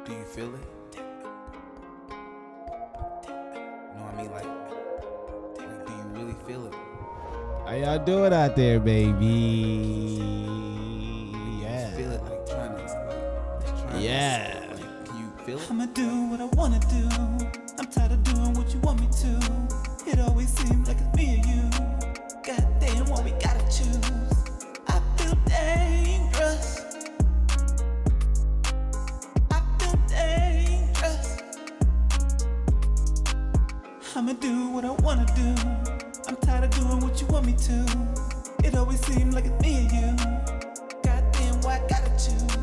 Do you feel it? You know what I mean? Like do you really feel it? How y'all doing out there, baby? Yeah. Feel it like trying to Yeah. like, can you feel it? I'ma do what I wanna do. I'm tired of doing what you want me to. It always seems like it's me or you. Goddamn, why we gotta choose? I feel dangerous. I feel dangerous. I'ma do what I wanna do. I'm tired of doing what you want me to. It always seems like it's me or you. Goddamn, why I gotta choose?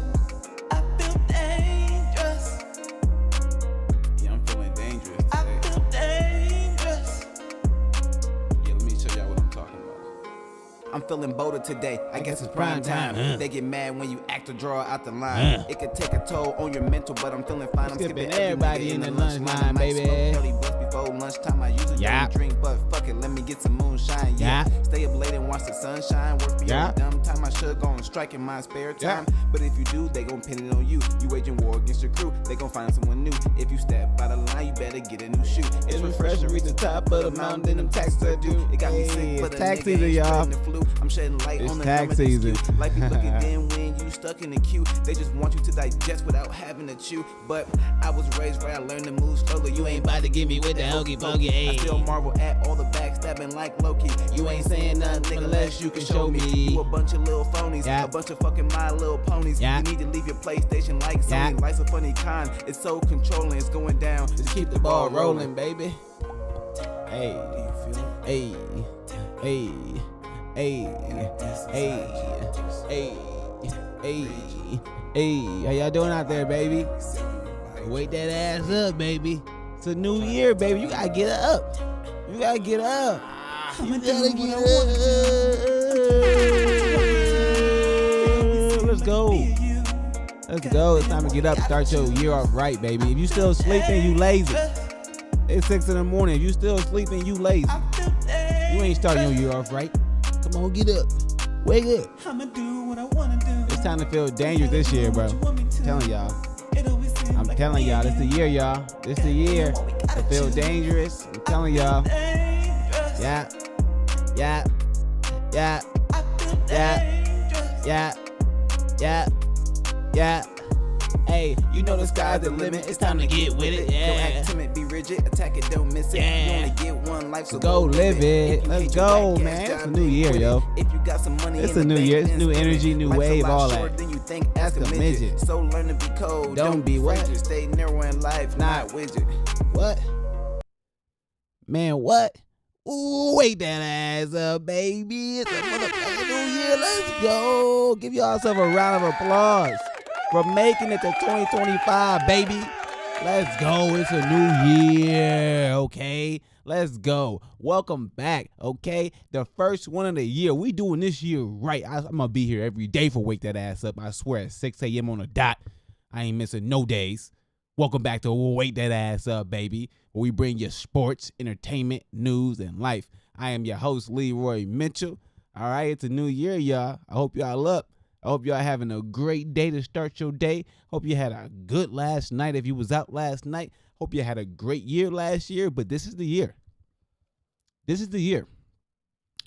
I feel dangerous. Yeah, I'm feeling dangerous I today. feel dangerous. Yeah, let me show y'all what I'm talking about. I'm feeling bolder today. I guess it's prime time. They get mad when you act or draw out the line. It could take a toll on your mental, but I'm feeling fine. I'm Skipping skipping everybody nigga in the lunch lunch line. line, Might baby. smoke early bus before lunchtime. I usually Yeah. don't drink, but fuck it, let me get some moonshine. Yeah. Stay up late and watch the sunshine. Work for Yeah. your dumb time. I should go and strike in my spare Yeah. time. But if you do, they gon' pin it on you. You waging war against your crew. They gon' find someone new. If you step out of line, you better get a new shoe. It's refreshing, reach the top of the mountain, then them taxes are due. It got me sick, Hey, but it's a tax nigga season, ain't y'all. spreading the flu. I'm shedding light It's on the tax numbers season. askew. Like be looking then when you stuck in the queue. They just want you to digest without having to chew. But I was raised where I learned to move slowly. You ain't about to get me with the hokey pokey. I still marvel at all the backstabbing like Loki. You ain't saying nothing unless you can show me. You a bunch of little phonies, Yeah. a bunch of fucking My Little Ponies. Yeah. You need to leave your PlayStation like Sony. Yeah. Life's a funny kind. It's so controlling. It's going down. Just keep the ball rolling, baby. Hey, Do you feel it? hey, hey, hey, hey, hey, hey, hey. How y'all doing out there, baby? Wake that ass up, baby. It's a new year, baby. You gotta get up. You gotta get up. I'ma You do gotta what get I wanna up. Let's go. Let's go. It's time to get up. Start your year off right, baby. If you still sleeping, you lazy. It's 6 in the morning. If you still sleeping, you lazy. You ain't starting your year off right. Come on, get up. Wake up. I'ma do what I wanna do. It's time to feel dangerous this year, bro. I'm telling y'all. I'm telling y'all, this the year, y'all. This the year to feel dangerous. I'm telling y'all. Yeah. Yeah. Yeah. Yeah. Yeah. Yeah. Yeah. Hey, you know the sky's the limit. It's time to get with it. Don't Yeah. act timid, be rigid, attack it, don't miss it. Yeah. You only get one life, so Go live If it. you Let's hate your go, black man. ass It's a job, new then year, quit yo. it. If you got some money It's in a the new bank, year. It's then new spend energy, it. new Life's a wave, lot all shorter that. than you think. Ask a midget. So learn to be cold. Don't be what? frigid. Stay narrow in life, not widget. What? Man, what? Ooh, wake that ass up, baby. It's a motherfucking new year. Let's go. Give yourself a round of applause for making it to 2025, baby. Let's go. It's a new year, okay? Let's go. Welcome back, okay? The first one of the year. We doing this year right. I'm going to be here every day for Wake That Ass Up. I swear, at 6 a.m. on the dot. I ain't missing no days. Welcome back to Wake That Ass Up, baby, where we bring you sports, entertainment, news, and life. I am your host, Leroy Mitchell. All right, it's a new year, y'all. I hope y'all up. I hope y'all having a great day to start your day. Hope you had a good last night if you was out last night. Hope you had a great year last year, but this is the year. This is the year.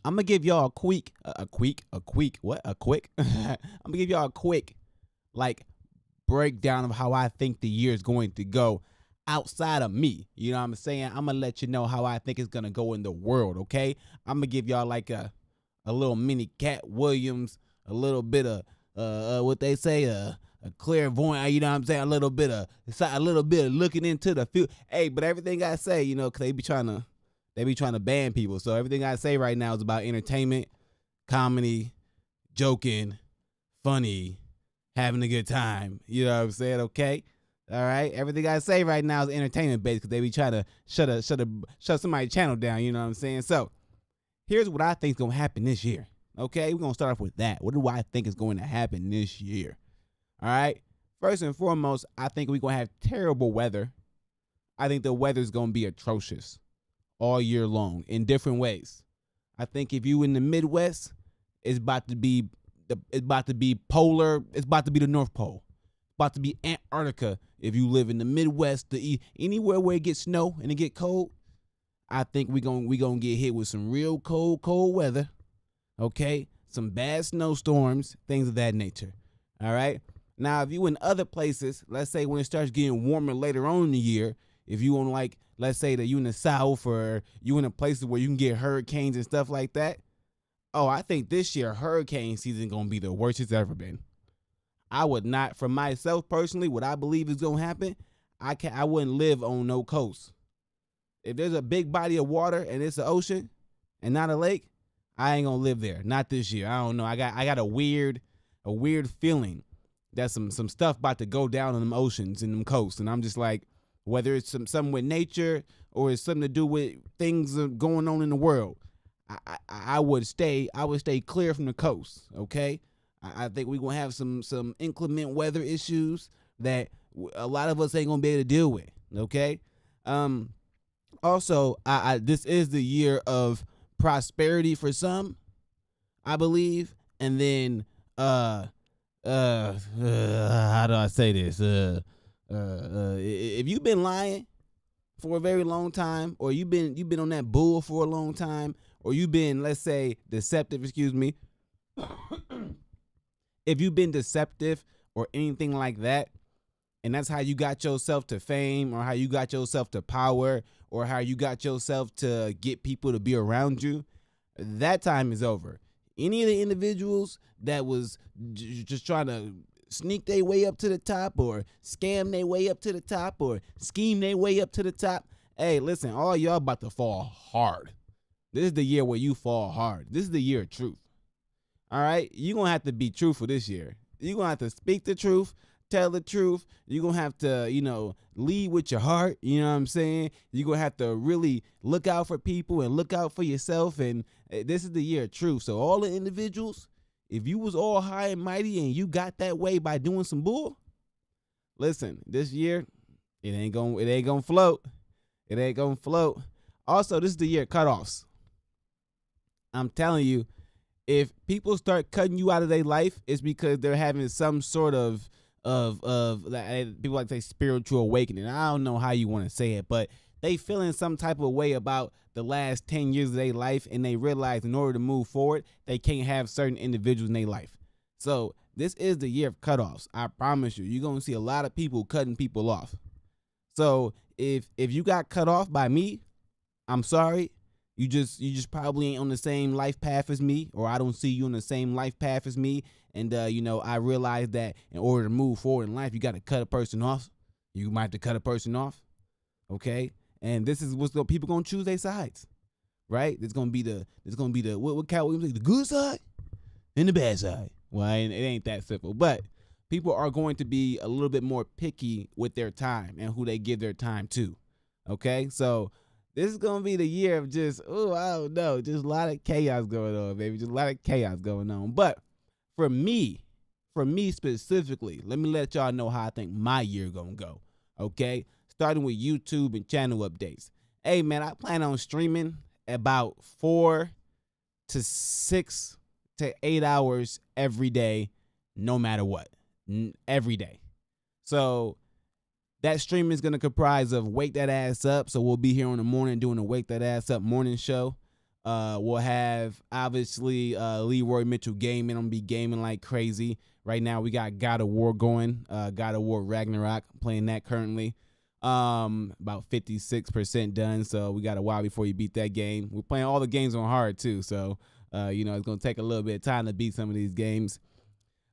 I'm going to give y'all a quick. I'm going to give y'all a quick, breakdown of how I think the year is going to go outside of me. You know what I'm saying? I'm going to let you know how I think it's going to go in the world, okay? I'm going to give y'all like a little mini Cat Williams, a little bit of what they say, a clairvoyant, you know what I'm saying? A little bit of looking into the future. Hey, but everything I say, you know, cuz they be trying to ban people. So everything I say right now is about entertainment, comedy, joking, funny, having a good time. You know what I'm saying? Okay? All right? Everything I say right now is entertainment based because they be trying to shut somebody's channel down. You know what I'm saying? So here's what I think is going to happen this year. Okay? We're going to start off with that. What do I think is going to happen this year? All right? First and foremost, I think we're going to have terrible weather. I think the weather is going to be atrocious all year long in different ways. I think if you in the Midwest, it's about to be polar. It's about to be the North Pole. About to be Antarctica if you live in the Midwest, anywhere where it gets snow and it get cold. I think we gonna get hit with some real cold weather. Okay, some bad snowstorms, things of that nature. All right. Now, if you in other places, let's say when it starts getting warmer later on in the year, if you on like, let's say that you in the South or you in a places where you can get hurricanes and stuff like that. Oh, I think this year hurricane season gonna be the worst it's ever been. I would not, for myself personally, what I believe is gonna happen, I wouldn't live on no coast. If there's a big body of water and it's an ocean and not a lake, I ain't gonna live there. Not this year. I don't know. I got a weird feeling that some stuff about to go down in them oceans and them coasts, and I'm just like, whether it's something with nature or it's something to do with things going on in the world, I would stay clear from the coast. Okay, I think we're gonna have some inclement weather issues that a lot of us ain't gonna be able to deal with. Okay, also, this is the year of prosperity for some, I believe, and then how do I say this? If you've been lying for a very long time, or you've been on that bull for a long time, or you've been, let's say, deceptive, if you've been deceptive or anything like that, and that's how you got yourself to fame, or how you got yourself to power, or how you got yourself to get people to be around you, that time is over. Any of the individuals that was just trying to sneak their way up to the top, or scam their way up to the top, or scheme their way up to the top, hey, listen, all y'all about to fall hard. This is the year where you fall hard. This is the year of truth. All right? You're going to have to be truthful this year. You're going to have to speak the truth, tell the truth. You're going to have to, lead with your heart. You know what I'm saying? You're going to have to really look out for people and look out for yourself. And this is the year of truth. So all the individuals, if you was all high and mighty and you got that way by doing some bull, listen, this year, it ain't gonna float. It ain't gonna float. Also, this is the year of cutoffs. I'm telling you, if people start cutting you out of their life, it's because they're having some sort of people like to say spiritual awakening. I don't know how you want to say it, but they feeling some type of way about the last 10 years of their life, and they realize in order to move forward, they can't have certain individuals in their life. So this is the year of cutoffs. I promise you, you're going to see a lot of people cutting people off. So if you got cut off by me, I'm sorry. You just probably ain't on the same life path as me, or I don't see you on the same life path as me. And, I realize that in order to move forward in life, you got to cut a person off. You might have to cut a person off. Okay. And this is what's people going to choose their sides, right? It's going to be what Cat Williams say, the good side and the bad side. Well, it ain't that simple, but people are going to be a little bit more picky with their time and who they give their time to. Okay. So this is going to be the year of just, I don't know, just a lot of chaos going on, baby. Just a lot of chaos going on. But for me specifically, let me let y'all know how I think my year going to go. Okay. Starting with YouTube and channel updates. Hey, man, I plan on streaming about 4 to 6 to 8 hours every day, no matter what, every day. So that stream is going to comprise of Wake That Ass Up. So we'll be here in the morning doing a Wake That Ass Up morning show. We'll have, obviously, Leroy Mitchell gaming. I'm going to be gaming like crazy. Right now, we got God of War going. God of War Ragnarok. I'm playing that currently. About 56% done. So we got a while before you beat that game. We're playing all the games on hard, too. So, it's going to take a little bit of time to beat some of these games.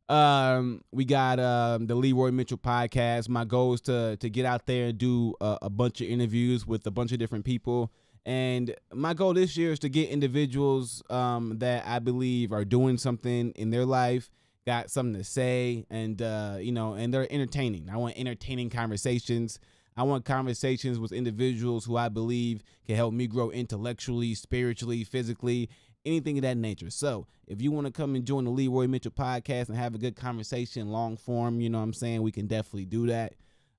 We got the Leroy Mitchell podcast. My goal is to get out there and do a bunch of interviews with a bunch of different people. And my goal this year is to get individuals that I believe are doing something in their life, got something to say, and and they're entertaining. I want entertaining conversations. I want conversations with individuals who I believe can help me grow intellectually, spiritually, physically, anything of that nature. So if you want to come and join the Leroy Mitchell podcast and have a good conversation, long form, you know what I'm saying, we can definitely do that.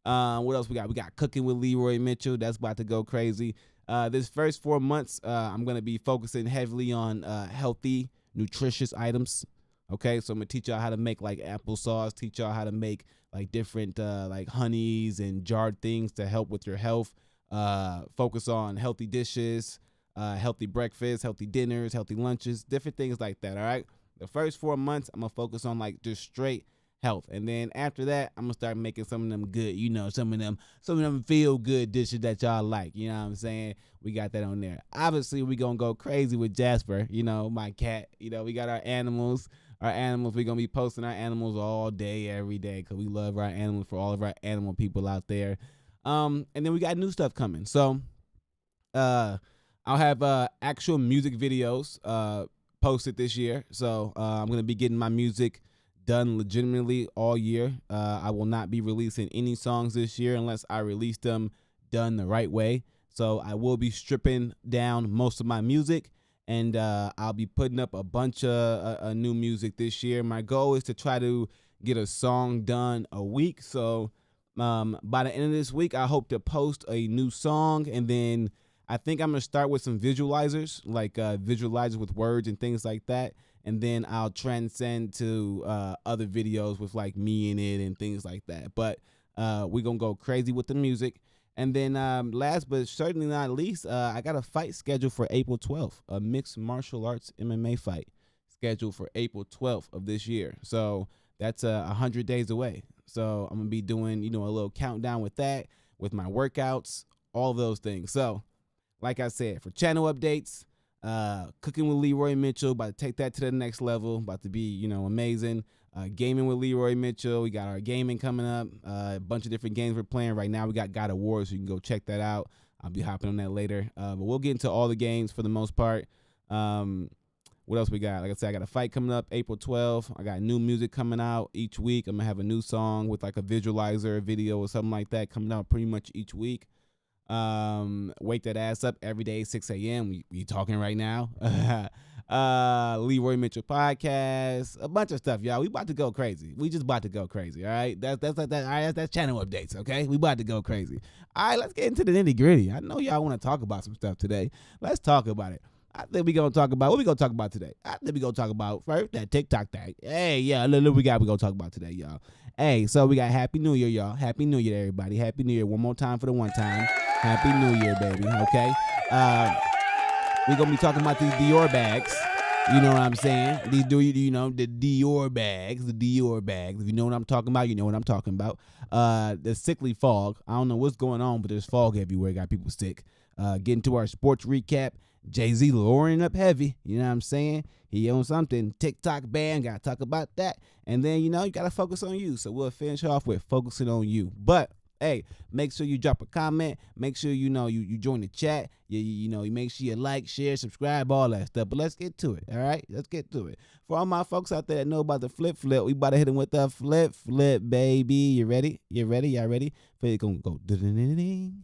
What else we got? We got Cooking with Leroy Mitchell. That's about to go crazy. This first 4 months, I'm going to be focusing heavily on healthy, nutritious items. Okay, so I'm going to teach y'all how to make like applesauce, teach y'all how to make like different like honeys and jarred things to help with your health. Focus on healthy dishes, healthy breakfast, healthy dinners, healthy lunches, different things like that. All right. The first 4 months, I'm gonna focus on like just straight health, and then after that, I'm gonna start making some of them good, some of them feel good dishes that y'all like. You know what I'm saying? We got that on there. Obviously, we gonna go crazy with Jasper. My cat. We got our animals. We're gonna be posting our animals all day, every day, because we love our animals, for all of our animal people out there. And then we got new stuff coming. So I'll have actual music videos posted this year. So I'm going to be getting my music done legitimately all year. I will not be releasing any songs this year unless I release them done the right way. So I will be stripping down most of my music, and I'll be putting up a bunch of new music this year. My goal is to try to get a song done a week. So by the end of this week, I hope to post a new song, and then I think I'm going to start with some visualizers, like visualizers with words and things like that. And then I'll transcend to other videos with like me in it and things like that. But we're going to go crazy with the music. And then last but certainly not least, I got a fight scheduled for April 12th, a mixed martial arts MMA fight scheduled for April 12th of this year. So that's 100 days away. So I'm going to be doing, a little countdown with that, with my workouts, all those things. So like I said, for channel updates, cooking with Leroy Mitchell, about to take that to the next level, about to be, amazing. Gaming with Leroy Mitchell, we got our gaming coming up, a bunch of different games we're playing right now. We got God of War, so you can go check that out. I'll be hopping on that later, but we'll get into all the games for the most part. What else we got? Like I said, I got a fight coming up April 12th. I got new music coming out each week. I'm gonna have a new song with like a visualizer, a video, or something like that coming out pretty much each week. Wake that ass up every day, 6 a.m. We talking right now. Leroy Mitchell podcast, a bunch of stuff, y'all. We about to go crazy. We just about to go crazy. All right, that's all right. That's channel updates. Okay, we about to go crazy. All right, let's get into the nitty gritty. I know y'all want to talk about some stuff today. Let's talk about it. I think we gonna talk about what we gonna talk about today. I think we gonna talk about first that TikTok thing. Hey, yeah, look, we gonna talk about today, y'all. Hey, so we got Happy New Year, y'all. Happy New Year, everybody. Happy New Year. One more time for the one time. Happy New Year, baby. Okay. We're gonna be talking about these DIOR bags. You know what I'm saying? These the DIOR bags, the DIOR bags. If you know what I'm talking about, you know what I'm talking about. The sickly fog. I don't know what's going on, but there's fog everywhere. Got people sick. Getting to our sports recap. Jay-Z lowering up heavy. You know what I'm saying? He owns something. TikTok ban. Got to talk about that. And then, you got to focus on you. So we'll finish off with focusing on you. But, hey, make sure you drop a comment. Make sure, you join the chat. You make sure you like, share, subscribe, all that stuff. But let's get to it, all right? Let's get to it. For all my folks out there that know about the flip, we about to hit them with the flip, baby. You ready? You ready? Y'all ready? It's going to go ding.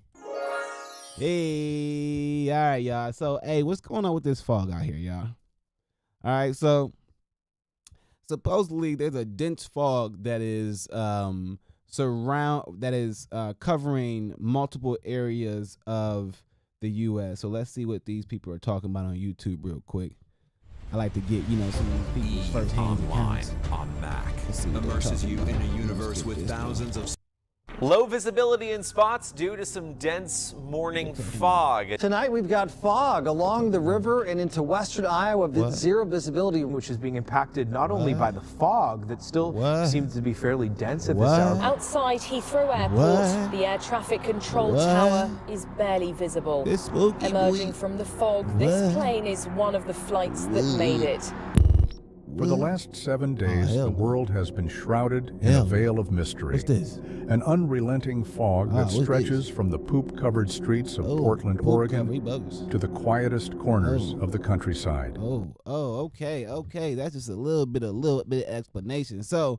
Hey, all right, y'all. So, hey, what's going on with this fog out here, y'all? All right, so supposedly there's a dense fog that is covering multiple areas of the U.S. So let's see what these people are talking about on YouTube real quick. I like to get, some of these people's first-hand accounts. On Mac immerses you in a universe with thousands of Low visibility in spots due to some dense morning fog. Tonight we've got fog along the river and into western Iowa with zero visibility, which is being impacted not only by the fog that still seems to be fairly dense at this hour. Outside Heathrow Airport, the air traffic control tower is barely visible. Emerging from the fog, this plane is one of the flights that made it. For the last 7 days, the world has been shrouded in a veil of mystery. What's this? An unrelenting fog that stretches from the poop-covered streets of Portland, Oregon, to the quietest corners of the countryside. Okay. That's just a little bit of explanation. So,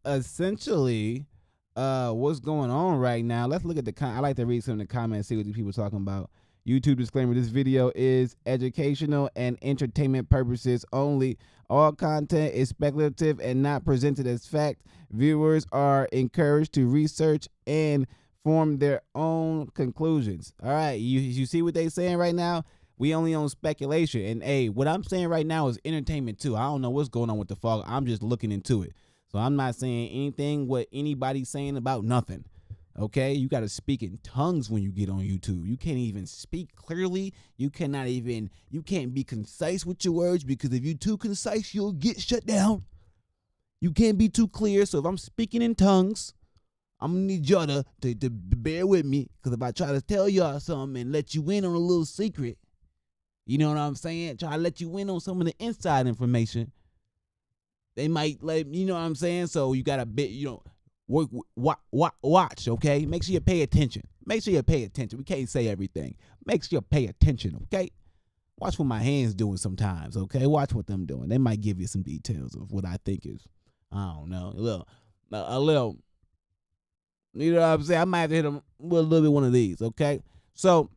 essentially, what's going on right now? Let's look at I like to read some of the comments, see what these people are talking about. YouTube disclaimer: this video is educational and entertainment purposes only. All content is speculative and not presented as fact. Viewers are encouraged to research and form their own conclusions. All right, you see what they saying right now? We only own speculation. And hey, what I'm saying right now is entertainment too. I don't know what's going on with the fog. I'm just looking into it. So I'm not saying anything what anybody's saying about nothing. Okay, you got to speak in tongues when you get on YouTube. You can't even speak clearly. You can't be concise with your words, because if you're too concise, you'll get shut down. You can't be too clear. So if I'm speaking in tongues, I'm going to need y'all to bear with me, because if I try to tell y'all something and let you in on a little secret, you know what I'm saying? Try to let you in on some of the inside information, they might you know what I'm saying? So you got to bet, watch, okay? Make sure you pay attention. Make sure you pay attention. We can't say everything. Make sure you pay attention, okay? Watch what my hands doing sometimes, okay? Watch what them doing. They might give you some details of what I think is, I don't know, a little, you know what I'm saying? I might have to hit them with a little bit one of these, okay? So,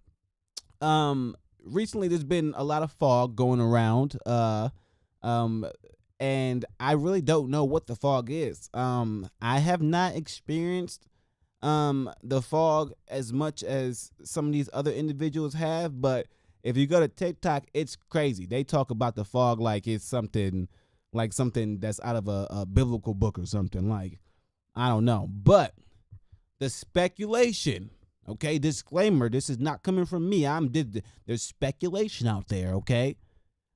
recently there's been a lot of fog going around, and I really don't know what the fog is. I have not experienced the fog as much as some of these other individuals have, but if you go to TikTok, it's crazy. They talk about the fog like it's something that's out of a biblical book or something. Like, I don't know. But the speculation, okay, disclaimer, this is not coming from me. There's speculation out there, okay?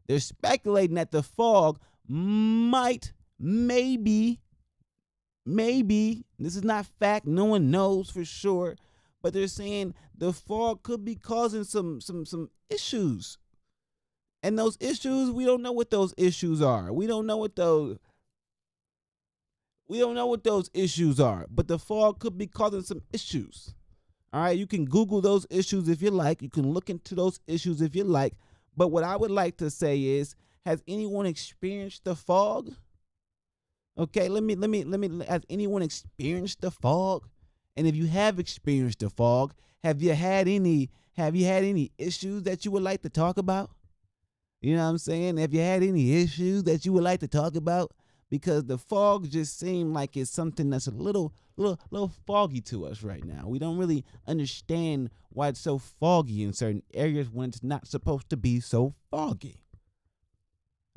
They're speculating that the fog maybe, this is not fact, no one knows for sure, but they're saying the fog could be causing some issues. And those issues, we don't know what those issues are. We don't know what those issues are, but the fog could be causing some issues. All right, you can Google those issues if you like. You can look into those issues if you like. But what I would like to say is, has anyone experienced the fog? Okay, let me. Has anyone experienced the fog? And if you have experienced the fog, have you had any issues that you would like to talk about? You know what I'm saying? Have you had any issues that you would like to talk about? Because the fog just seemed like it's something that's a little foggy to us right now. We don't really understand why it's so foggy in certain areas when it's not supposed to be so foggy.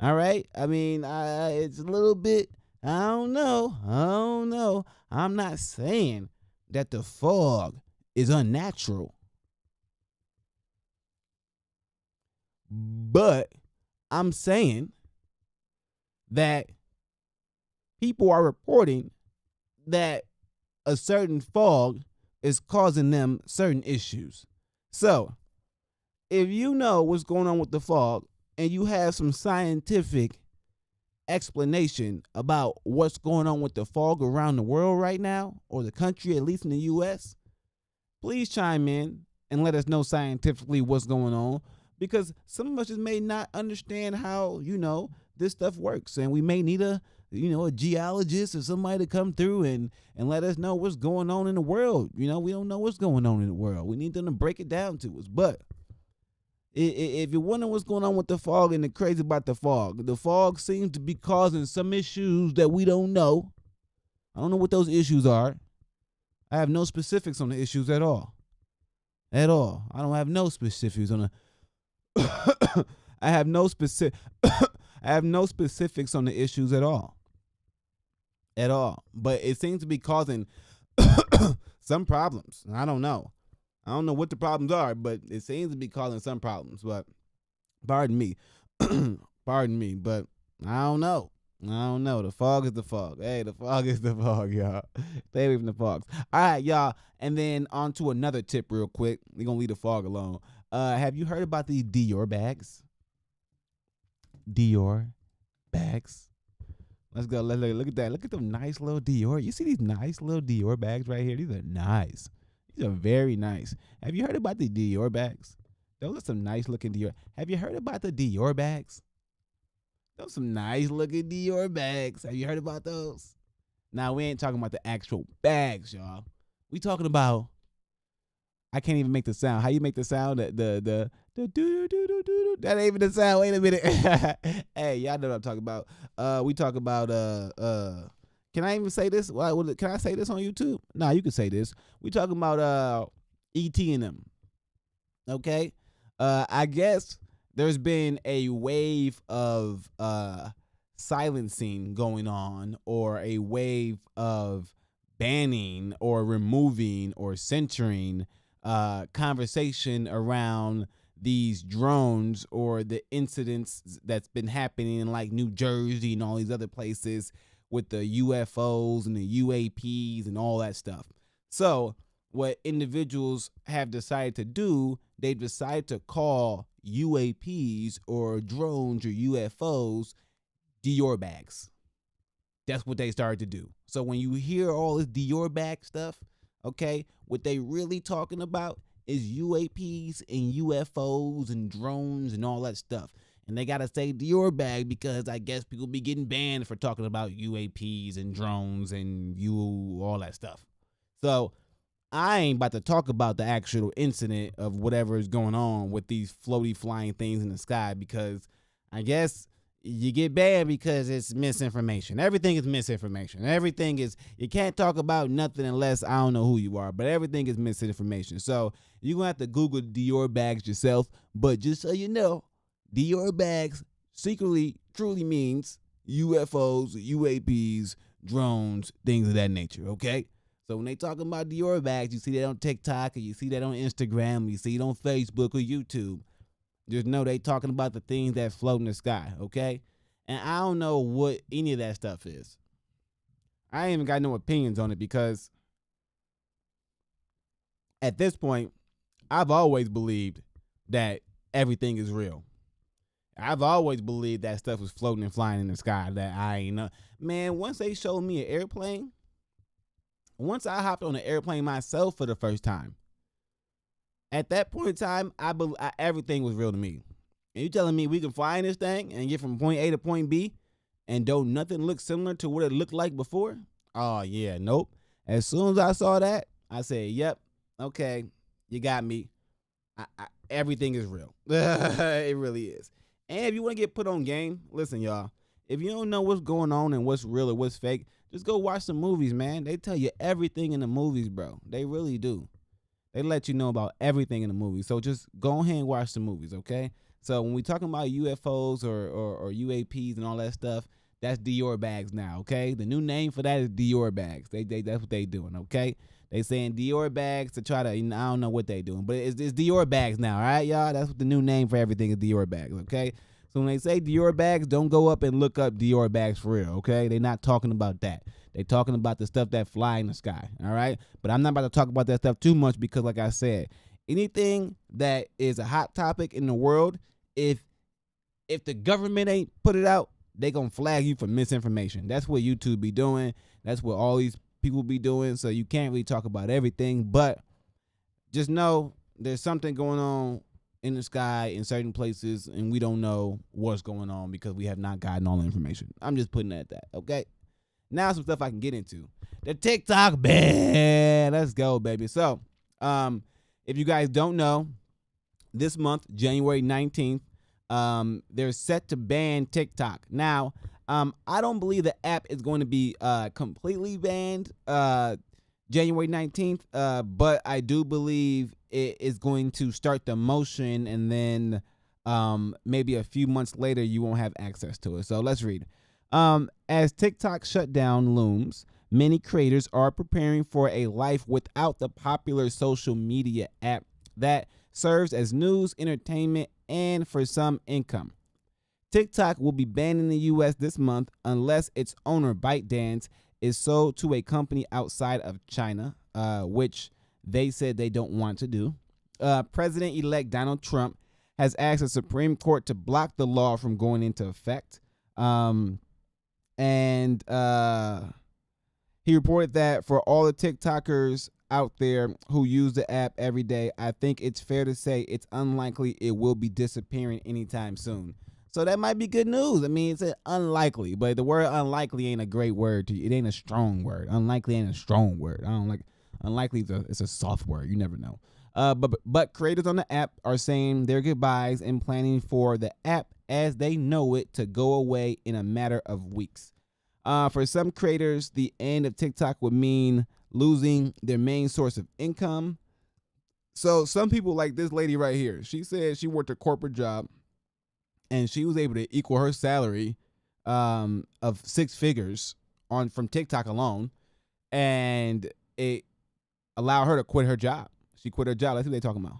All right? I mean, it's a little bit, I don't know. I'm not saying that the fog is unnatural, but I'm saying that people are reporting that a certain fog is causing them certain issues. So, if you know what's going on with the fog and you have some scientific explanation about what's going on with the fog around the world right now, or the country, at least in the U.S., please chime in and let us know scientifically what's going on, because some of us just may not understand how, this stuff works, and we may need a geologist or somebody to come through and let us know what's going on in the world. We don't know what's going on in the world. We need them to break it down to us. But if you're wondering what's going on with the fog and the crazy about the fog seems to be causing some issues that we don't know. I don't know what those issues are. I have no specifics on the issues at all. I don't have no specifics on the I have no specifics on the issues at all. But it seems to be causing some problems. I don't know what the problems are, but it seems to be causing some problems. But pardon me, but I don't know. The fog is the fog. Hey, the fog is the fog, y'all. Stay away from the fogs. All right, y'all. And then on to another tip real quick. We're going to leave the fog alone. Have you heard about these DIOR bags? DIOR bags. Let's go. Look at that. Look at them nice little DIOR. You see these nice little DIOR bags right here? These are nice. These are very nice. Have you heard about the DIOR bags? Those are some nice looking DIOR. Have you heard about the DIOR bags? Those are some nice looking DIOR bags. Have you heard about those? Now, we ain't talking about the actual bags, y'all. We talking about, I can't even make the sound. How you make the sound? The do do do do do. That ain't even the sound. Wait a minute. Hey, y'all know what I'm talking about. We talk about can I even say this? Can I say this on YouTube? No, you can say this. We talking about E.T. and them. Okay? I guess there's been a wave of silencing going on, or a wave of banning or removing or censoring conversation around these drones or the incidents that's been happening in like New Jersey and all these other places with the UFOs and the UAPs and all that stuff. So what individuals have decided to do, they've decided to call UAPs or drones or UFOs DIOR bags. That's what they started to do. So when you hear all this DIOR bag stuff, okay, what they really talking about is UAPs and UFOs and drones and all that stuff. And they got to say DIOR bag because I guess people be getting banned for talking about UAPs and drones and all that stuff. So I ain't about to talk about the actual incident of whatever is going on with these floaty flying things in the sky, because I guess you get banned because it's misinformation. Everything is misinformation. Everything is, you can't talk about nothing unless I don't know who you are, but everything is misinformation. So you're going to have to Google DIOR bags yourself, but just so you know, DIOR bags secretly truly means UFOs, UAPs, drones, things of that nature, okay? So when they talking about DIOR bags, you see that on TikTok, or you see that on Instagram, or you see it on Facebook or YouTube. Just know they talking about the things that float in the sky, okay? And I don't know what any of that stuff is. I ain't even got no opinions on it, because at this point, I've always believed that everything is real. I've always believed that stuff was floating and flying in the sky that I ain't know. Man, once they showed me an airplane, once I hopped on an airplane myself for the first time, at that point in time, everything was real to me. And you telling me we can fly in this thing and get from point A to point B and don't nothing look similar to what it looked like before? Oh, yeah, nope. As soon as I saw that, I said, yep, okay, you got me. Everything is real. It really is. And if you want to get put on game, listen, y'all, if you don't know what's going on and what's real or what's fake, just go watch some movies, man. They tell you everything in the movies, bro. They really do. They let you know about everything in the movie. So just go ahead and watch the movies, okay? So when we talking about UFOs or UAPs and all that stuff, that's DIOR bags now, okay? The new name for that is DIOR bags. That's what they doing, okay? They saying DIOR bags to try to, I don't know what they doing, but it's DIOR bags now, all right, y'all? That's what the new name for everything is, DIOR bags, okay? So when they say DIOR bags, don't go up and look up DIOR bags for real, okay? They're not talking about that. They're talking about the stuff that fly in the sky, all right? But I'm not about to talk about that stuff too much because, like I said, anything that is a hot topic in the world, if the government ain't put it out, they gonna flag you for misinformation. That's what YouTube be doing. That's what all these people be doing. So you can't really talk about everything, but just know there's something going on in the sky in certain places, and we don't know what's going on because we have not gotten all the information. I'm just putting it at that, okay? Now some stuff I can get into. The TikTok ban. Let's go, baby. So, if you guys don't know, this month, January 19th, they're set to ban TikTok. Now, I don't believe the app is going to be completely banned January 19th, but I do believe it is going to start the motion, and then maybe a few months later, you won't have access to it. So let's read. As TikTok shutdown looms, many creators are preparing for a life without the popular social media app that serves as news, entertainment, and for some income. TikTok will be banned in the U.S. this month unless its owner ByteDance is sold to a company outside of China, which they said they don't want to do. President-elect Donald Trump has asked the Supreme Court to block the law from going into effect. And he reported that for all the TikTokers out there who use the app every day, I think it's fair to say it's unlikely it will be disappearing anytime soon. So that might be good news. I mean, it's unlikely, but the word unlikely ain't a great word. It ain't a strong word. Unlikely ain't a strong word. I don't like unlikely. It's a soft word. You never know. But creators on the app are saying their goodbyes and planning for the app as they know it to go away in a matter of weeks. For some creators, the end of TikTok would mean losing their main source of income. So some people, like this lady right here, she said she worked a corporate job and she was able to equal her salary of 6 figures from TikTok alone, and it allowed her to quit her job. She quit her job. Let's see what they talking about.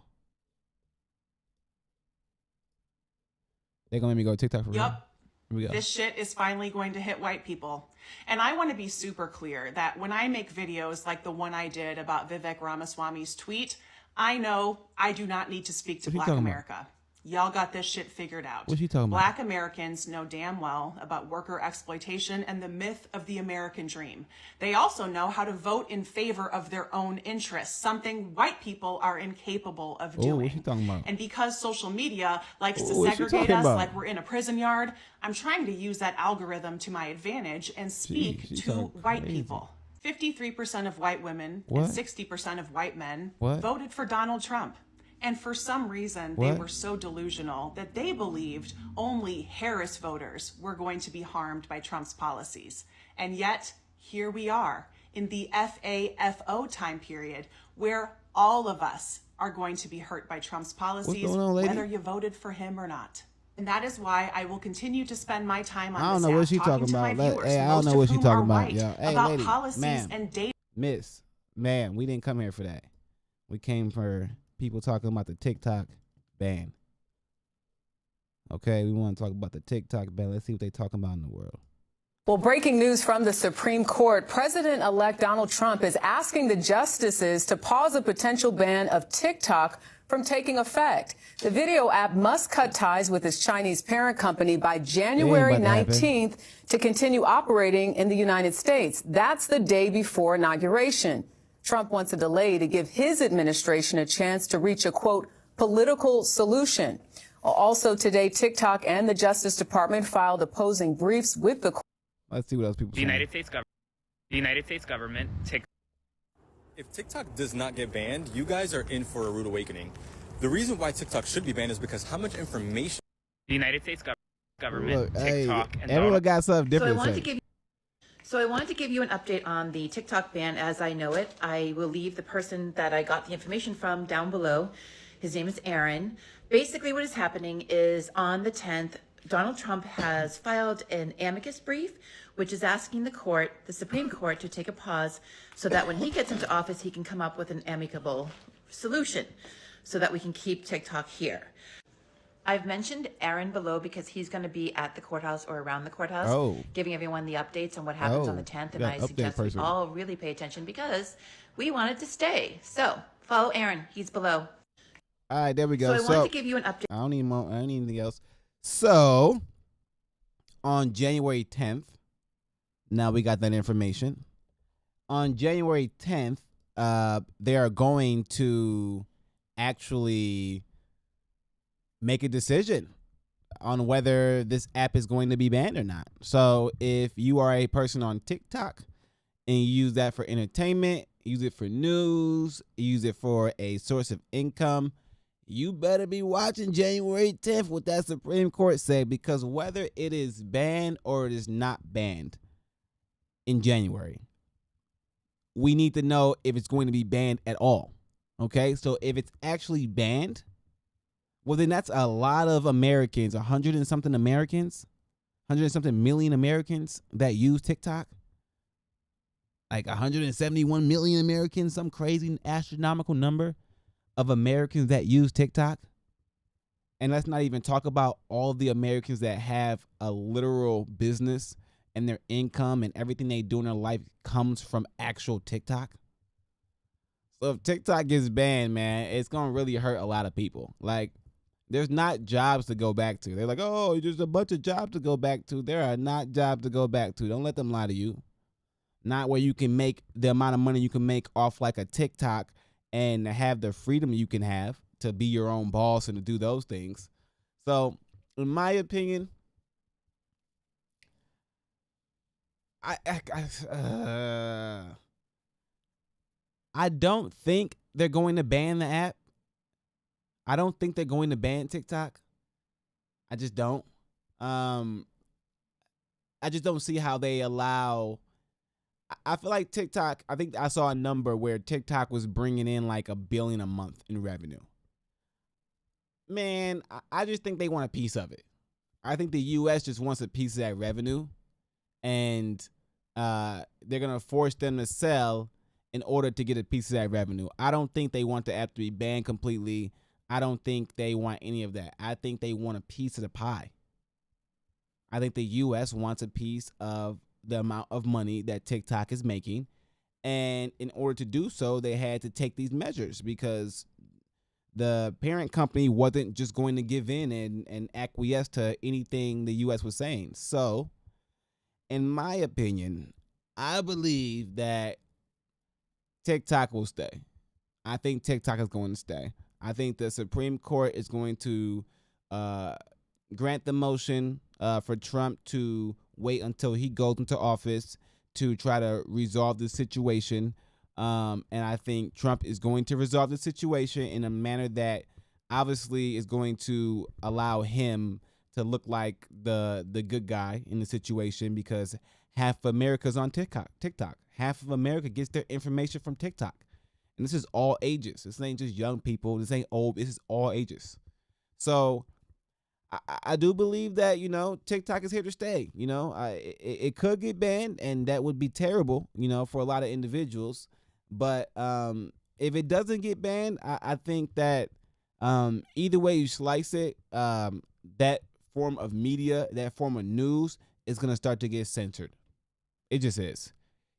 They're gonna make me go to TikTok for real. Yup. Here we go. This shit is finally going to hit white people. And I want to be super clear that when I make videos like the one I did about Vivek Ramaswamy's tweet, I know I do not need to speak to Black America. Y'all got this shit figured out. What's he talking about? Black Americans know damn well about worker exploitation and the myth of the American dream. They also know how to vote in favor of their own interests, something white people are incapable of doing. What's he talking about? And because social media likes to segregate us like we're in a prison yard, I'm trying to use that algorithm to my advantage and speak to white people. 53% of white women and 60% of white men voted for Donald Trump. And for some reason, they were so delusional that they believed only Harris voters were going to be harmed by Trump's policies. And yet, here we are in the FAFO time period where all of us are going to be hurt by Trump's policies, whether you voted for him or not. And that is why I will continue to spend my time on this app talking to my viewers, Hey, I don't know what she's talking about, y'all. Hey, about lady, policies and data. Miss, man, we didn't come here for that. We came for people talking about the TikTok ban. Okay, we want to talk about the TikTok ban. Let's see what they're talking about in the world. Well, breaking news from the Supreme Court. President-elect Donald Trump is asking the justices to pause a potential ban of TikTok from taking effect. The video app must cut ties with its Chinese parent company by January 19th to continue operating in the United States. That's the day before inauguration. Trump wants a delay to give his administration a chance to reach a, quote, political solution. Also today, TikTok and the Justice Department filed opposing briefs with the court. Let's see what else people say. The United States government. If TikTok does not get banned, you guys are in for a rude awakening. The reason why TikTok should be banned is because how much information. The United States government, Look, TikTok, and everyone got something different. So I wanted to give you an update on the TikTok ban as I know it. I will leave the person that I got the information from down below. His name is Aaron. Basically what is happening is on the 10th, Donald Trump has filed an amicus brief, which is asking the Supreme Court, to take a pause so that when he gets into office, he can come up with an amicable solution so that we can keep TikTok here. I've mentioned Aaron below because he's going to be at the courthouse or around the courthouse, giving everyone the updates on what happens on the 10th. And I suggest we all really pay attention because we want it to stay. So follow Aaron. He's below. All right, there we go. So I wanted to give you an update. I don't need anything else. So on January 10th, now we got that information. On January 10th, they are going to actually make a decision on whether this app is going to be banned or not. So if you are a person on TikTok and you use that for entertainment, use it for news, use it for a source of income, you better be watching January 10th what that Supreme Court said, because whether it is banned or it is not banned in January, we need to know if it's going to be banned at all. Okay, so if it's actually banned, well, then that's a lot of Americans, 100 and something Americans, 100 and something million Americans that use TikTok. Like 171 million Americans, some crazy astronomical number of Americans that use TikTok. And let's not even talk about all the Americans that have a literal business and their income and everything they do in their life comes from actual TikTok. So if TikTok gets banned, man, it's going to really hurt a lot of people. Like, there's not jobs to go back to. They're like, oh, there's a bunch of jobs to go back to. There are not jobs to go back to. Don't let them lie to you. Not where you can make the amount of money you can make off like a TikTok and have the freedom you can have to be your own boss and to do those things. So, in my opinion, I don't think they're going to ban the app. I don't think they're going to ban TikTok. I just don't. I just don't see how they allow. I feel like TikTok, I think I saw a number where TikTok was bringing in like $1 billion a month in revenue. Man, I just think they want a piece of it. I think the U.S. just wants a piece of that revenue, and they're gonna force them to sell in order to get a piece of that revenue. I don't think they want the app to be banned completely. I don't think they want any of that. I think they want a piece of the pie. I think the U.S. wants a piece of the amount of money that TikTok is making. And in order to do so, they had to take these measures because the parent company wasn't just going to give in and acquiesce to anything the U.S. was saying. So, in my opinion, I believe that TikTok will stay. I think TikTok is going to stay. I think the Supreme Court is going to grant the motion for Trump to wait until he goes into office to try to resolve the situation. And I think Trump is going to resolve the situation in a manner that obviously is going to allow him to look like the good guy in the situation, because half of America's on TikTok. Half of America gets their information from TikTok. And this is all ages. This ain't just young people. This ain't old. This is all ages. So I do believe that, TikTok is here to stay. It could get banned, and that would be terrible, for a lot of individuals. But if it doesn't get banned, I think that either way you slice it, that form of media, that form of news is going to start to get censored. It just is.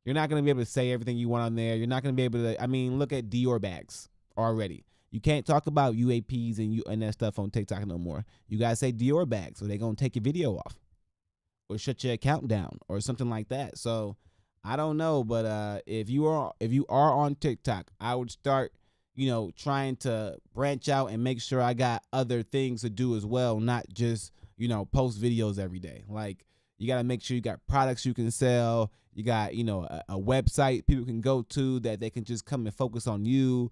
You're not going to be able to say everything you want on there. You're not going to be able to, look at DIOR bags already. You can't talk about UAPs and that stuff on TikTok no more. You got to say DIOR bags, or they're going to take your video off or shut your account down or something like that. So I don't know, but if you are on TikTok, I would start, trying to branch out and make sure I got other things to do as well, not just, post videos every day. Like, you got to make sure you got products you can sell. You got, a website people can go to that they can just come and focus on you.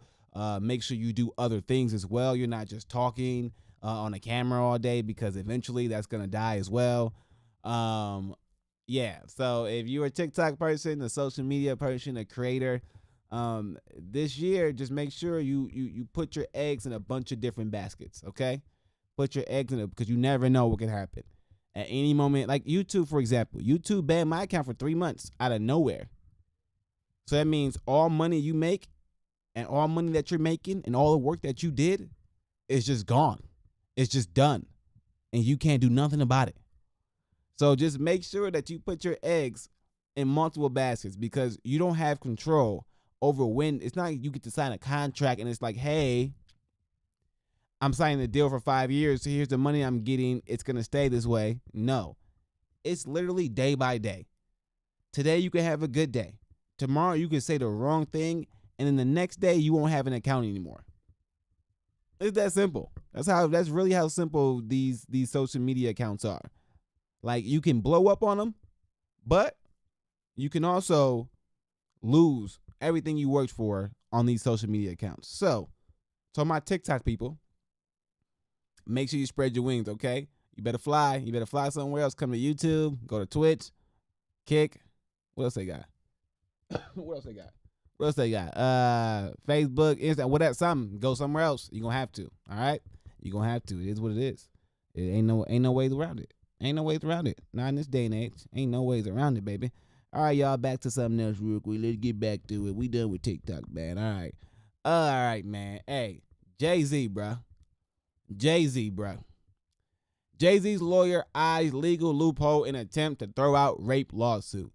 Make sure you do other things as well. You're not just talking on a camera all day, because eventually that's going to die as well. Yeah. So if you're a TikTok person, a social media person, a creator, this year, just make sure you put your eggs in a bunch of different baskets. Okay. Put your eggs in it, because you never know what can happen at any moment. Like YouTube, for example, YouTube banned my account for 3 months out of nowhere. So that means all money you make and all money that you're making and all the work that you did is just gone. It's just done. And you can't do nothing about it. So just make sure that you put your eggs in multiple baskets, because you don't have control over when. It's not like you get to sign a contract and it's like, hey, I'm signing a deal for 5 years, so here's the money I'm getting. It's going to stay this way. No. It's literally day by day. Today you can have a good day. Tomorrow you can say the wrong thing, and then the next day you won't have an account anymore. It's that simple. That's really how simple these social media accounts are. Like, you can blow up on them, but you can also lose everything you worked for on these social media accounts. So my TikTok people, make sure you spread your wings, okay? You better fly. You better fly somewhere else. Come to YouTube. Go to Twitch. Kick. What else they got? What else they got? Facebook, Instagram, whatever, something. Go somewhere else. You're going to have to, all right? You're going to have to. It is what it is. It ain't no ways around it. Ain't no ways around it. Not in this day and age. Ain't no ways around it, baby. All right, y'all, back to something else real quick. Let's get back to it. We done with TikTok, man. All right, man. Hey, Jay-Z, bro. Jay-Z's lawyer eyes legal loophole in attempt to throw out rape lawsuit.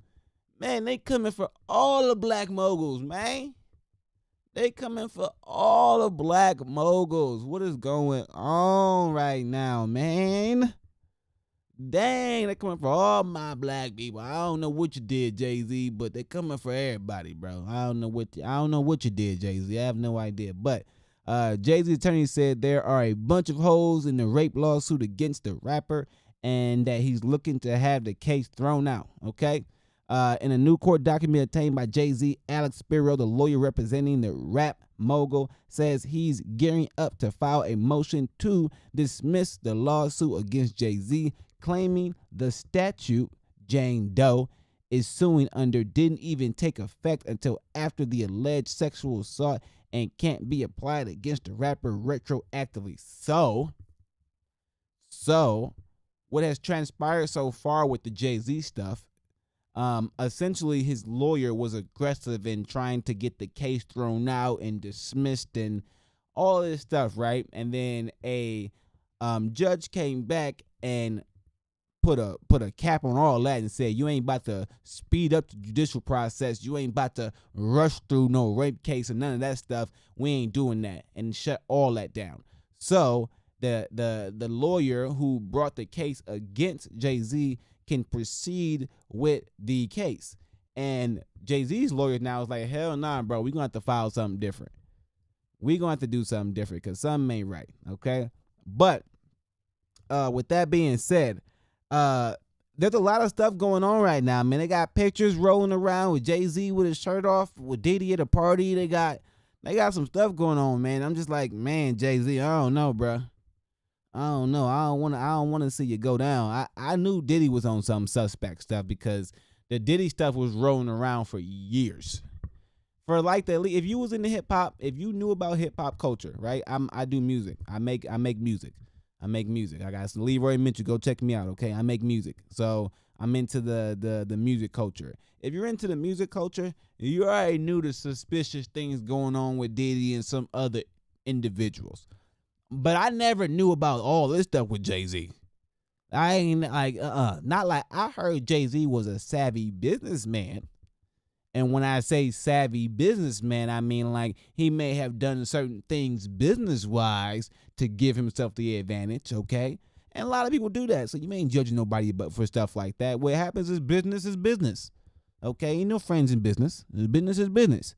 Man, they coming for all the black moguls, man. They coming for all the black moguls. What is going on right now, man? Dang, they coming for all my black people. I don't know what you did, Jay-Z, but they coming for everybody, bro. I don't know what you did, Jay-Z. I have no idea. But Jay-Z's attorney said there are a bunch of holes in the rape lawsuit against the rapper, and that he's looking to have the case thrown out. Okay. In a new court document obtained by Jay-Z, Alex Spiro, the lawyer representing the rap mogul, says he's gearing up to file a motion to dismiss the lawsuit against Jay-Z, claiming the statute Jane Doe is suing under didn't even take effect until after the alleged sexual assault and can't be applied against the rapper retroactively. So what has transpired so far with the Jay-Z stuff, essentially his lawyer was aggressive in trying to get the case thrown out and dismissed and all this stuff, right? And then a judge came back and put a cap on all that and said, you ain't about to speed up the judicial process. You ain't about to rush through no rape case and none of that stuff. We ain't doing that, and shut all that down. So the lawyer who brought the case against Jay-Z can proceed with the case. And Jay-Z's lawyer now is like, hell nah, bro, we're going to have to file something different. We're going to have to do something different because something ain't right, okay? But with that being said, there's a lot of stuff going on right now, man. They got pictures rolling around with Jay-Z with his shirt off, with Diddy at a party. They got some stuff going on, man. I'm just like, man, Jay-Z, I don't know, bro. I don't know. I don't want to see you go down. I knew Diddy was on some suspect stuff because the Diddy stuff was rolling around for years. For like if you was into hip hop, if you knew about hip hop culture, right? I do music. I make music. I got some Leroy Mitchell. Go check me out, okay? I make music. So I'm into the music culture. If you're into the music culture, you already knew the suspicious things going on with Diddy and some other individuals. But I never knew about all this stuff with Jay-Z. I ain't like, not like I heard Jay-Z was a savvy businessman. And when I say savvy businessman, I mean like he may have done certain things business-wise to give himself the advantage, okay? And a lot of people do that, so you ain't judging nobody but for stuff like that. What happens is business, okay? Ain't no friends in business. Business is business.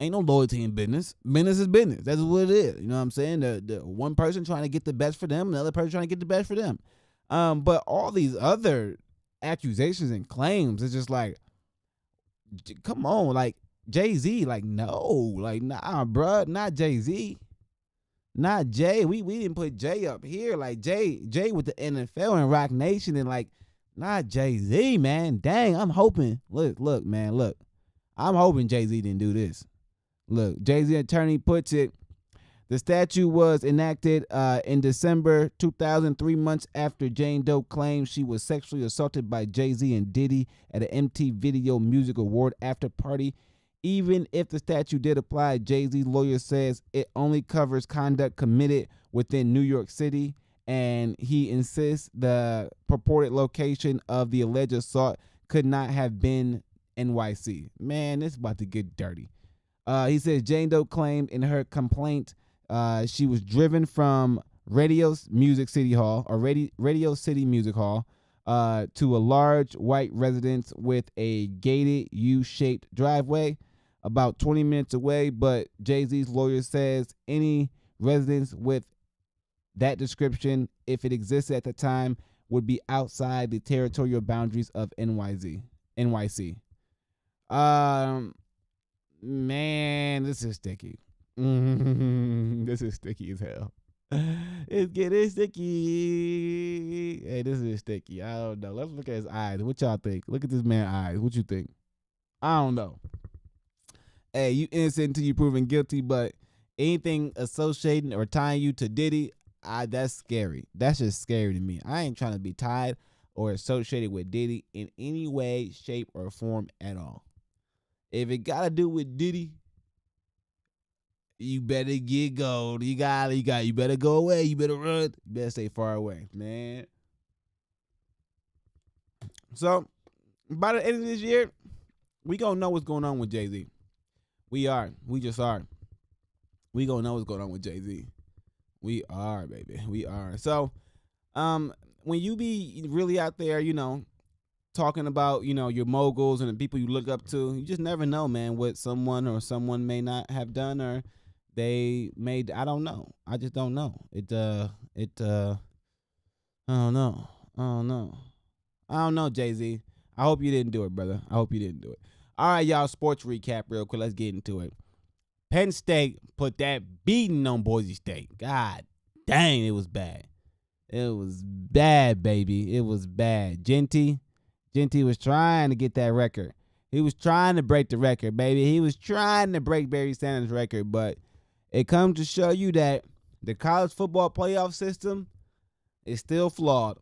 Ain't no loyalty in business. Business is business. That's what it is. You know what I'm saying? The one person trying to get the best for them, the other person trying to get the best for them. But all these other accusations and claims, it's just like, come on, like Jay-Z, like no, like nah, bruh, not Jay-Z, not Jay. We didn't put Jay up here, like Jay with the NFL and Rock Nation, and like not Jay-Z, man. Dang, I'm hoping. Look, man, look. I'm hoping Jay-Z didn't do this. Look, Jay-Z attorney puts it. The statute was enacted in December 2003, months after Jane Doe claimed she was sexually assaulted by Jay-Z and Diddy at an MTV Video Music Award after party. Even if the statute did apply, Jay-Z's lawyer says it only covers conduct committed within New York City, and he insists the purported location of the alleged assault could not have been NYC. Man, it's about to get dirty. He says Jane Doe claimed in her complaint she was driven from Radio City Music Hall to a large white residence with a gated U-shaped driveway about 20 minutes away, but Jay-Z's lawyer says any residence with that description, if it existed at the time, would be outside the territorial boundaries of NYC. Man, this is sticky. This is sticky as hell. It's getting sticky. Hey, this is sticky. I don't know. Let's look at his eyes. What y'all think? Look at this man's eyes. What you think? I don't know. Hey, you innocent until you proven guilty, but anything associating or tying you to Diddy, that's scary. That's just scary to me. I ain't trying to be tied or associated with Diddy in any way, shape, or form at all. If it got to do with Diddy, you better get gold. You better go away. You better run. You better stay far away, man. So, by the end of this year, we gonna know what's going on with Jay-Z. We just are. We gonna know what's going on with Jay-Z. We are, baby. We are. So, when you be really out there, talking about, your moguls and the people you look up to, you just never know, man, what someone may not have done or they made. I don't know. I just don't know. I don't know. I don't know, Jay-Z. I hope you didn't do it, brother. I hope you didn't do it. All right, y'all, sports recap real quick. Let's get into it. Penn State put that beating on Boise State. God dang, it was bad. It was bad, baby. It was bad. Genty was trying to get that record. He was trying to break the record, baby. He was trying to break Barry Sanders' record, but it comes to show you that the college football playoff system is still flawed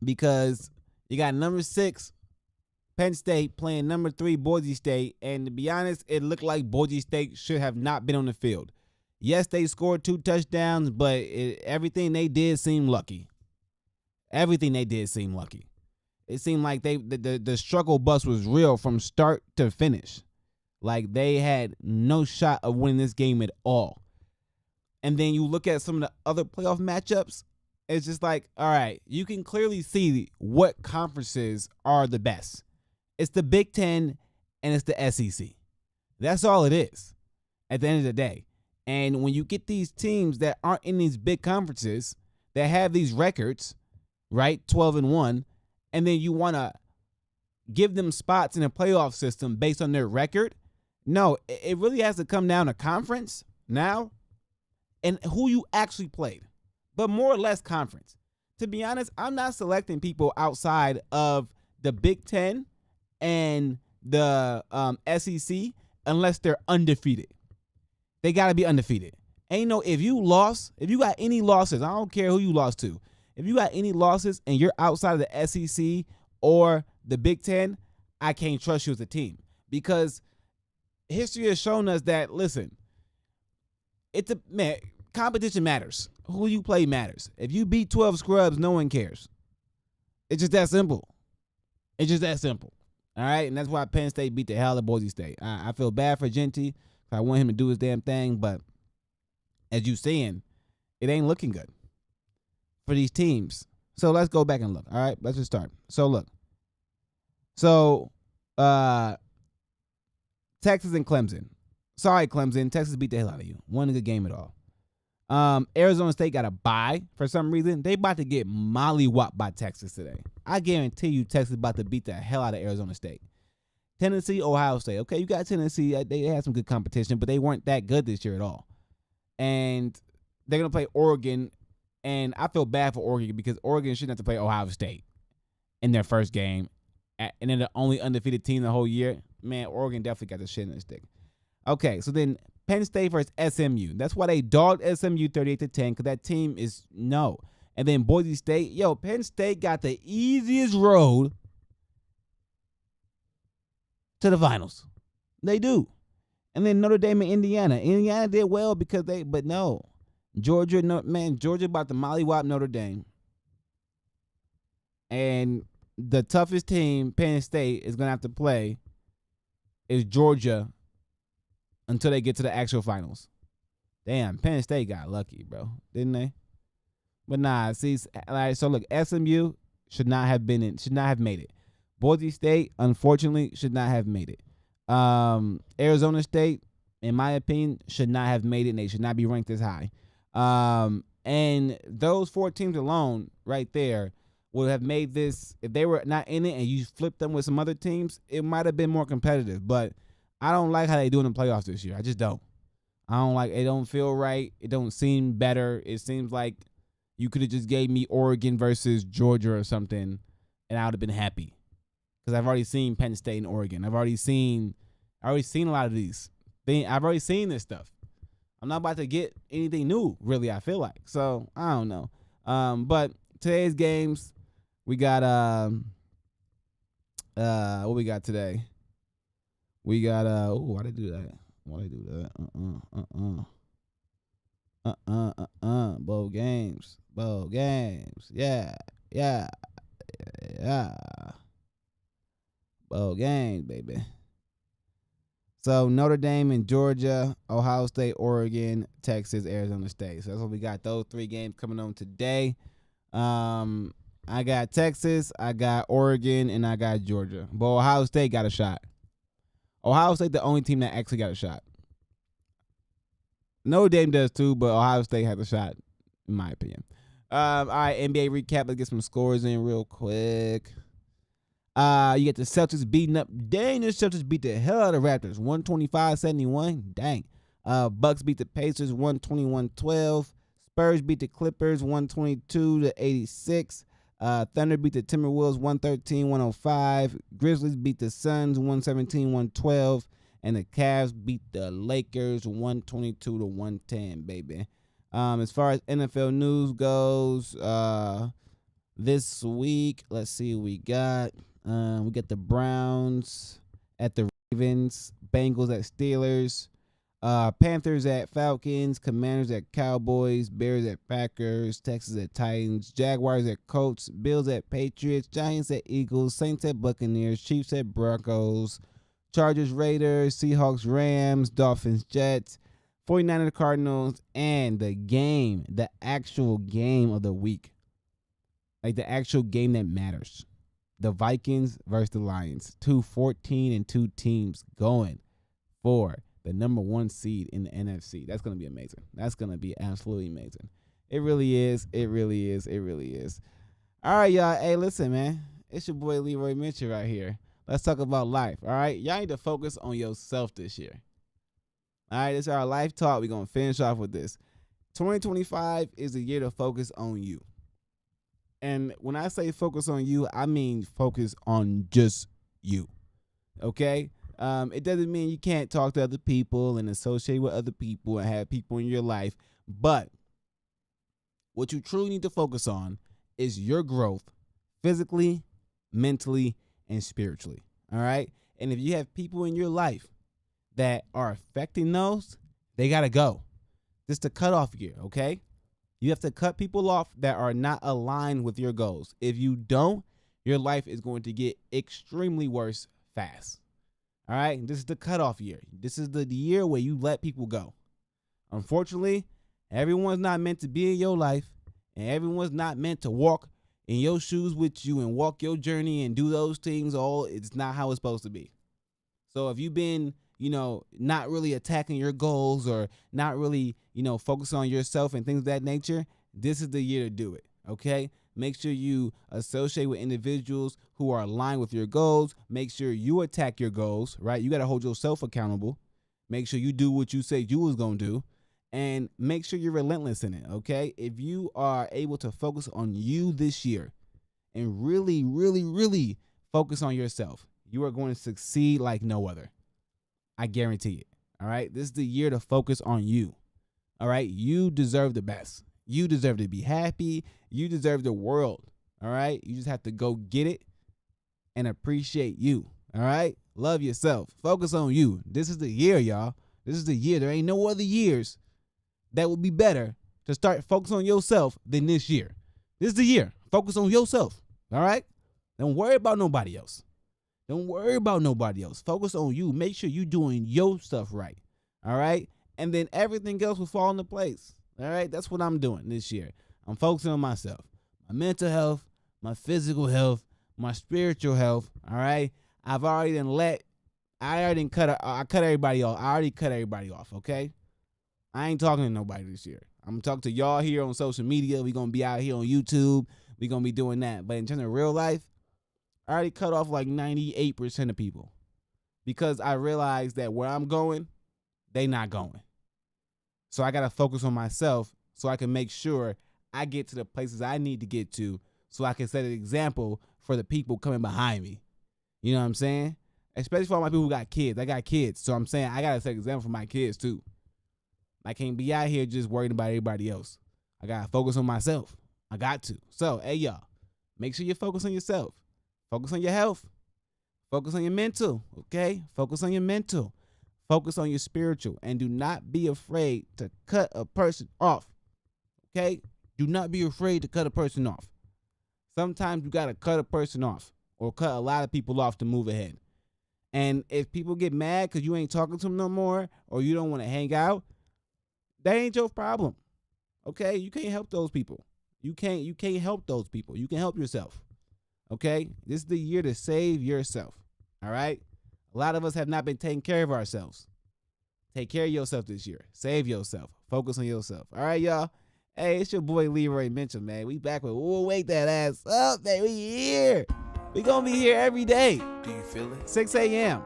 because you got number 6 Penn State playing number 3 Boise State, and to be honest, it looked like Boise State should have not been on the field. Yes, they scored 2 touchdowns, but everything they did seemed lucky. Everything they did seemed lucky. It seemed like the struggle bus was real from start to finish. Like they had no shot of winning this game at all. And then you look at some of the other playoff matchups, it's just like, all right, you can clearly see what conferences are the best. It's the Big Ten and it's the SEC. That's all it is at the end of the day. And when you get these teams that aren't in these big conferences that have these records, right, 12-1, and then you want to give them spots in a playoff system based on their record, no, it really has to come down to conference now and who you actually played, but more or less conference. To be honest, I'm not selecting people outside of the Big Ten and the SEC unless they're undefeated. They got to be undefeated. Ain't no, if you got any losses, I don't care who you lost to. If you got any losses and you're outside of the SEC or the Big Ten, I can't trust you as a team because history has shown us that, listen, competition matters. Who you play matters. If you beat 12 scrubs, no one cares. It's just that simple. It's just that simple. All right? And that's why Penn State beat the hell out of Boise State. I feel bad for Genty. I want him to do his damn thing, but as you saying, it ain't looking good for these teams. So let's go back and look. All right, let's just start. So look. So Texas and Clemson. Sorry, Clemson. Texas beat the hell out of you. Wasn't a good game at all. Arizona State got a bye for some reason. They about to get mollywopped by Texas today. I guarantee you Texas about to beat the hell out of Arizona State. Tennessee, Ohio State. Okay, you got Tennessee. They had some good competition, but they weren't that good this year at all. And they're going to play Oregon, and I feel bad for Oregon because Oregon shouldn't have to play Ohio State in their first game, and they're the only undefeated team the whole year. Man, Oregon definitely got the shit in the stick. Okay, so then Penn State versus SMU. That's why they dogged SMU 38-10 because that team is no. And then Boise State. Penn State got the easiest road to the finals. They do. And then Notre Dame and Indiana. Indiana did well because but no. Georgia about to mollywop Notre Dame. And the toughest team Penn State is going to have to play is Georgia until they get to the actual finals. Damn, Penn State got lucky, bro. Didn't they? But nah, see, so look, SMU should not have made it. Boise State, unfortunately, should not have made it. Arizona State, in my opinion, should not have made it, and they should not be ranked as high. And those 4 teams alone right there would have made this, if they were not in it and you flipped them with some other teams, it might have been more competitive. But I don't like how they do in the playoffs this year. I just don't. I don't like it. Don't feel right. It don't seem better. It seems like you could have just gave me Oregon versus Georgia or something, and I would have been happy. Because I've already seen Penn State and Oregon. I've already seen a lot of these things. I've already seen this stuff. I'm not about to get anything new, really, I feel like. So, I don't know. But today's games, we got what we got today? We got why did I do that? Why did I do that? Bowl games. Yeah. Bowl games, baby. So Notre Dame and Georgia, Ohio State, Oregon, Texas, Arizona State. So that's what we got. Those 3 games coming on today. I got Texas, I got Oregon, and I got Georgia. But Ohio State got a shot. Ohio State the only team that actually got a shot. Notre Dame does too, but Ohio State has a shot, in my opinion. All right, NBA recap. Let's get some scores in real quick. You get the Celtics beating up. Dang, the Celtics beat the hell out of the Raptors. 125-71. Dang. Bucks beat the Pacers 121-12. Spurs beat the Clippers 122-86. Thunder beat the Timberwolves 113-105. Grizzlies beat the Suns 117-112. And the Cavs beat the Lakers 122-110, baby. As far as NFL news goes, this week, let's see what we got. We got the Browns at the Ravens, Bengals at Steelers, Panthers at Falcons, Commanders at Cowboys, Bears at Packers, Texans at Titans, Jaguars at Colts, Bills at Patriots, Giants at Eagles, Saints at Buccaneers, Chiefs at Broncos, Chargers, Raiders, Seahawks, Rams, Dolphins, Jets, 49ers, Cardinals, and the actual game of the week. Like the actual game that matters. The Vikings versus the Lions. 2-14-2 teams going for the number 1 seed in the NFC. That's going to be amazing. That's going to be absolutely amazing. It really is. It really is. It really is. All right, y'all. Hey, listen, man. It's your boy Leroy Mitchell right here. Let's talk about life. All right. Y'all need to focus on yourself this year. All right. This is our life talk. We're going to finish off with this. 2025 is the year to focus on you. And when I say focus on you, I mean focus on just you. Okay? It doesn't mean you can't talk to other people and associate with other people and have people in your life. But what you truly need to focus on is your growth physically, mentally, and spiritually. All right? And if you have people in your life that are affecting those, they got to go. This is the cutoff year, okay? You have to cut people off that are not aligned with your goals. If you don't, your life is going to get extremely worse fast. All right? This is the cutoff year. This is the year where you let people go. Unfortunately, everyone's not meant to be in your life, and everyone's not meant to walk in your shoes with you and walk your journey and do those things. It's not how it's supposed to be. So if you've been, not really attacking your goals or not really, focus on yourself and things of that nature, this is the year to do it, okay? Make sure you associate with individuals who are aligned with your goals. Make sure you attack your goals, right? You got to hold yourself accountable. Make sure you do what you said you was going to do. And make sure you're relentless in it, okay? If you are able to focus on you this year and really, really, really focus on yourself, you are going to succeed like no other. I guarantee it, all right? This is the year to focus on you, all right? You deserve the best. You deserve to be happy. You deserve the world, all right? You just have to go get it and appreciate you, all right? Love yourself. Focus on you. This is the year, y'all. This is the year. There ain't no other years that would be better to start focus on yourself than this year. This is the year. Focus on yourself, all right? Don't worry about nobody else. Don't worry about nobody else. Focus on you. Make sure you're doing your stuff right, all right? And then everything else will fall into place, all right? That's what I'm doing this year. I'm focusing on myself, my mental health, my physical health, my spiritual health, all right? I already cut everybody off. I already cut everybody off, okay? I ain't talking to nobody this year. I'm talking to y'all here on social media. We're going to be out here on YouTube. We're going to be doing that. But in terms of real life, I already cut off like 98% of people because I realized that where I'm going, they not going. So I got to focus on myself so I can make sure I get to the places I need to get to so I can set an example for the people coming behind me. You know what I'm saying? Especially for all my people who got kids. I got kids. So I'm saying I got to set an example for my kids too. I can't be out here just worrying about everybody else. I got to focus on myself. I got to. So, hey, y'all, make sure you focus on yourself. Focus on your health. Focus on your mental, okay? Focus on your mental. Focus on your spiritual. And do not be afraid to cut a person off, okay? Do not be afraid to cut a person off. Sometimes you got to cut a person off or cut a lot of people off to move ahead. And if people get mad because you ain't talking to them no more or you don't want to hang out, that ain't your problem, okay? You can't help those people. You can't help those people. You can help yourself, okay? This is the year to save yourself, all right? A lot of us have not been taking care of ourselves. Take care of yourself this year. Save yourself. Focus on yourself, all right, y'all? Hey, it's your boy Leroy Mitchell, man. We back with wake that ass up, man. We here. We gonna be here every day. Do you feel it? 6 a.m.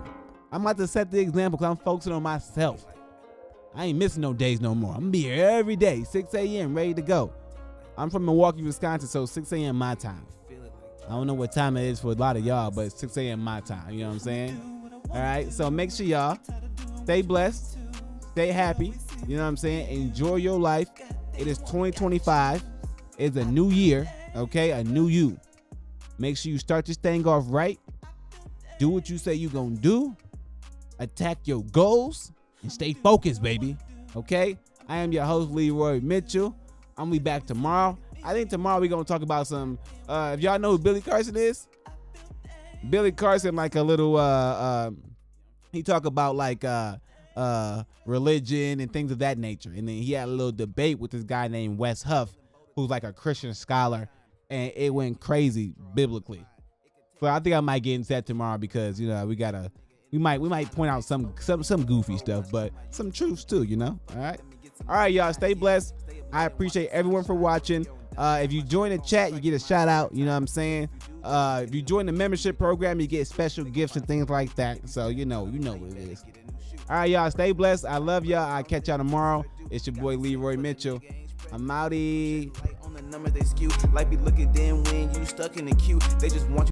I'm about to set the example because I'm focusing on myself. I ain't missing no days no more. I'm gonna be here every day, 6 a.m., ready to go. I'm from Milwaukee, Wisconsin, so 6 a.m. my time. I don't know what time it is for a lot of y'all, but it's 6 a.m. my time. You know what I'm saying? All right, so make sure y'all stay blessed, stay happy. You know what I'm saying? Enjoy your life It is 2025. It's a new year, okay? A new you. Make sure you start this thing off right. Do what you say you're going to do. Attack your goals and stay focused, baby. Okay? I am your host, Leroy Mitchell. I'm going to be back tomorrow. I think tomorrow we're going to talk about some, if y'all know who Billy Carson is. Billy Carson, like a little, he talk about like religion and things of that nature. And then he had a little debate with this guy named Wes Huff, who's like a Christian scholar. And it went crazy biblically. So I think I might get into that tomorrow because, you know, we might point out some goofy stuff, but some truths too, you know. All right, y'all, stay blessed. I appreciate everyone for watching. If you join the chat, you get a shout out, you know what I'm saying? If you join the membership program, you get special gifts and things like that. So you know what it is. All right, y'all, stay blessed. I love y'all. I'll catch y'all tomorrow. It's your boy Leroy Mitchell. I'm outie. On the number they skew, like be looking then when you stuck in the queue. They just want you